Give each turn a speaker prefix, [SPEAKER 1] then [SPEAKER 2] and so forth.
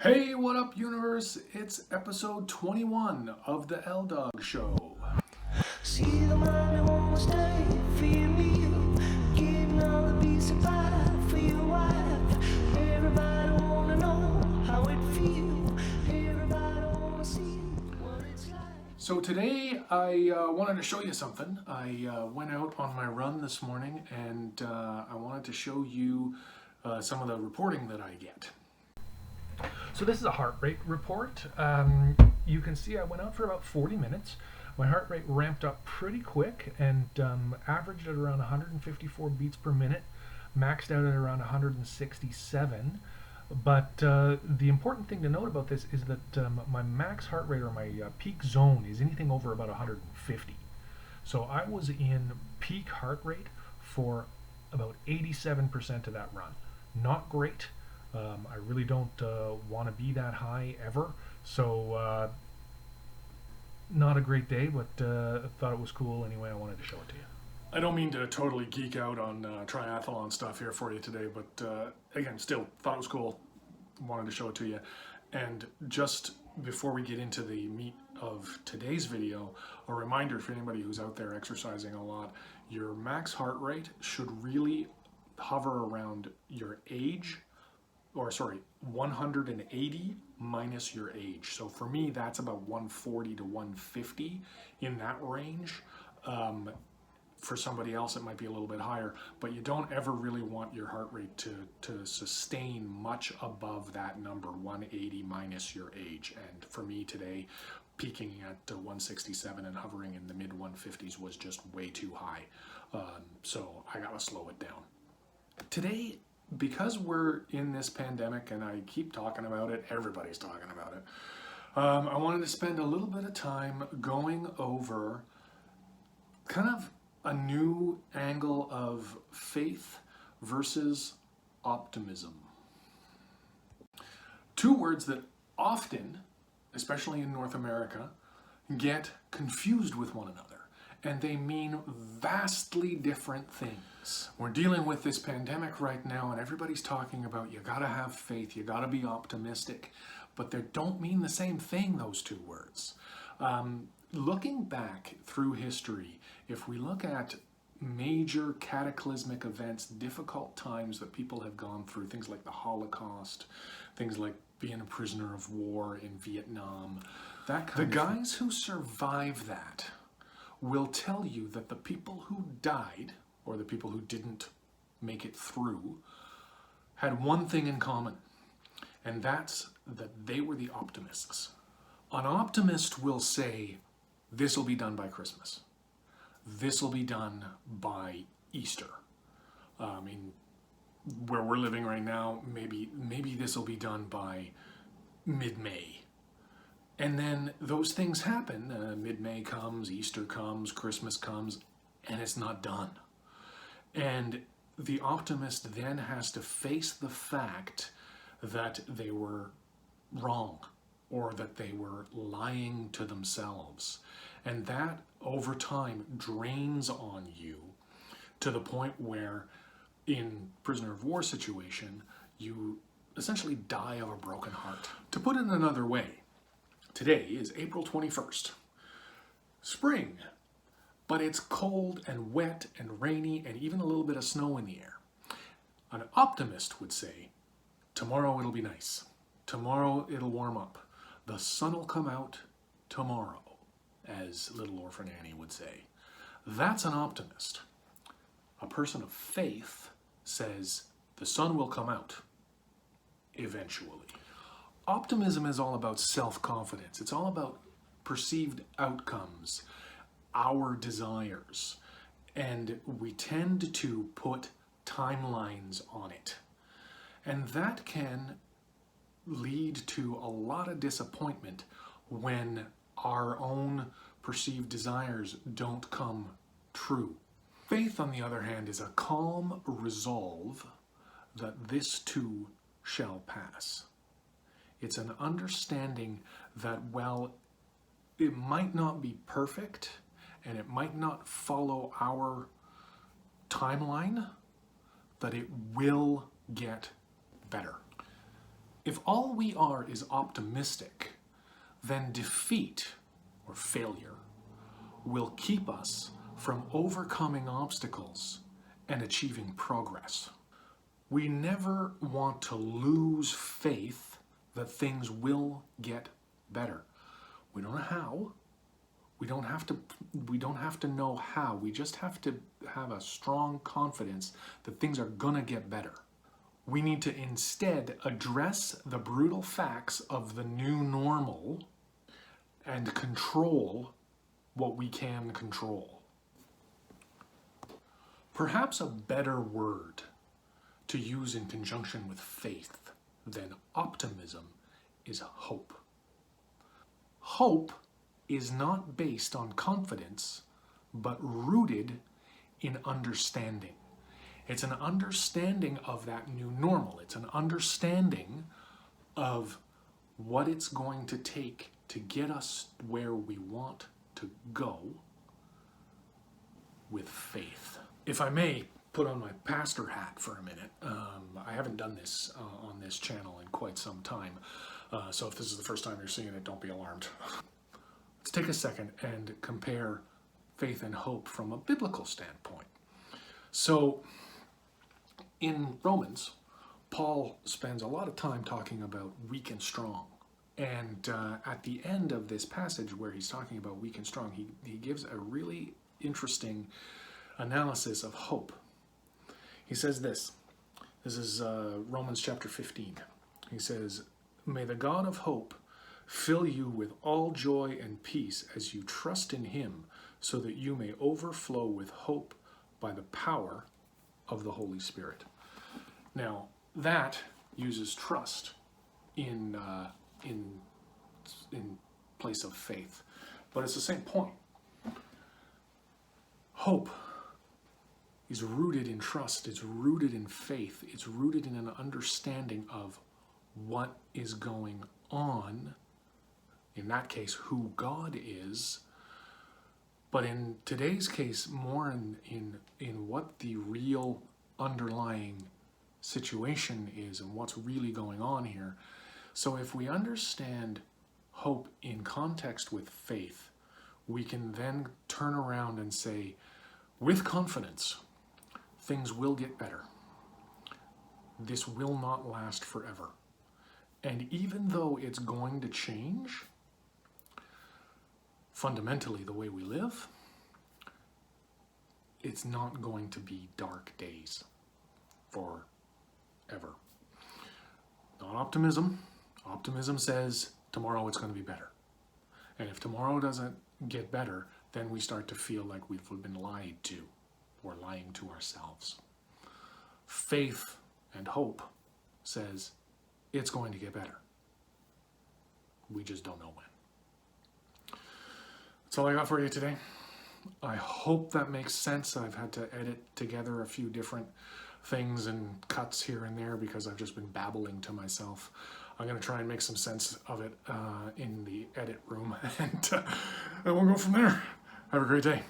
[SPEAKER 1] Hey, what up, universe? It's episode 21 of the LDawg show. See the money won't stay for your meal, getting all the piece of pie for your wife. Everybody wanna know how it feels. Everybody wanna see what it's like. So today I wanted to show you something. I went out on my run this morning and I wanted to show you some of the reporting that I get.
[SPEAKER 2] So this is a heart rate report. You can see I went out for about 40 minutes. My heart rate ramped up pretty quick and averaged at around 154 beats per minute, maxed out at around 167. But the important thing to note about this is that my max heart rate, or my peak zone, is anything over about 150. So I was in peak heart rate for about 87% of that run. Not great. I really don't want to be that high ever, so not a great day, but I thought it was cool anyway. I wanted to show it to you.
[SPEAKER 1] I don't mean to totally geek out on triathlon stuff here for you today, but again, still thought it was cool. Wanted to show it to you. And just before we get into the meat of today's video, a reminder for anybody who's out there exercising a lot, your max heart rate should really hover around your age, 180 minus your age. So for me, that's about 140 to 150, in that range. For somebody else, it might be a little bit higher, but you don't ever really want your heart rate to sustain much above that number, 180 minus your age. And for me today, peaking at 167 and hovering in the mid 150s was just way too high. So I gotta slow it down. Today, because we're in this pandemic and I keep talking about it, everybody's talking about it, I wanted to spend a little bit of time going over kind of a new angle of faith versus optimism. Two words that often, especially in North America, get confused with one another. And they mean vastly different things. We're dealing with this pandemic right now, and everybody's talking about you gotta have faith, you gotta be optimistic, but they don't mean the same thing, those two words. Looking back through history, if we look at major cataclysmic events, difficult times that people have gone through, things like the Holocaust, things like being a prisoner of war in Vietnam, that kind of thing. The guys who survive that will tell you that the people who died, or the people who didn't make it through, had one thing in common, and that's that they were the optimists. An optimist will say, this will be done by Christmas. This will be done by Easter. Where we're living right now, maybe this will be done by mid-May. And then those things happen. Mid-May comes, Easter comes, Christmas comes, and it's not done. And the optimist then has to face the fact that they were wrong, or that they were lying to themselves. And that, over time, drains on you to the point where, in prisoner of war situation, you essentially die of a broken heart. To put it another way, today is April 21st. Spring, but it's cold and wet and rainy and even a little bit of snow in the air. An optimist would say, tomorrow it'll be nice. Tomorrow it'll warm up. The sun will come out tomorrow, as Little Orphan Annie would say. That's an optimist. A person of faith says the sun will come out eventually. Optimism is all about self-confidence. It's all about perceived outcomes, our desires, and we tend to put timelines on it. And that can lead to a lot of disappointment when our own perceived desires don't come true. Faith, on the other hand, is a calm resolve that this too shall pass. It's an understanding that, while it might not be perfect and it might not follow our timeline, that it will get better. If all we are is optimistic, then defeat or failure will keep us from overcoming obstacles and achieving progress. We never want to lose faith that things will get better. We don't know how. We don't have to know how. We just have to have a strong confidence that things are gonna get better. We need to instead address the brutal facts of the new normal and control what we can control. Perhaps a better word to use in conjunction with faith than optimism is hope. Hope is not based on confidence, but rooted in understanding. It's an understanding of that new normal. It's an understanding of what it's going to take to get us where we want to go with faith. If I may put on my pastor hat for a minute, I haven't done this on this channel in quite some time, so if this is the first time you're seeing it, don't be alarmed. Let's take a second and compare faith and hope from a biblical standpoint. So, in Romans, Paul spends a lot of time talking about weak and strong. And at the end of this passage where he's talking about weak and strong, he gives a really interesting analysis of hope. He says this is Romans chapter 15. He says, "May the God of hope fill you with all joy and peace as you trust in him, so that you may overflow with hope by the power of the Holy Spirit." Now, that uses trust in place of faith, but it's the same point. Hope is rooted in trust, it's rooted in faith, it's rooted in an understanding of what is going on, in that case, who God is, but in today's case, more in what the real underlying situation is and what's really going on here. So if we understand hope in context with faith, we can then turn around and say, with confidence, things will get better. This will not last forever. And even though it's going to change, fundamentally the way we live, it's not going to be dark days forever. Not optimism. Optimism says tomorrow it's going to be better. And if tomorrow doesn't get better, then we start to feel like we've been lied to or lying to ourselves. Faith and hope says it's going to get better. We just don't know when. That's all I got for you today. I hope that makes sense. I've had to edit together a few different things and cuts here and there because I've just been babbling to myself. I'm going to try and make some sense of it in the edit room, and we'll go from there. Have a great day.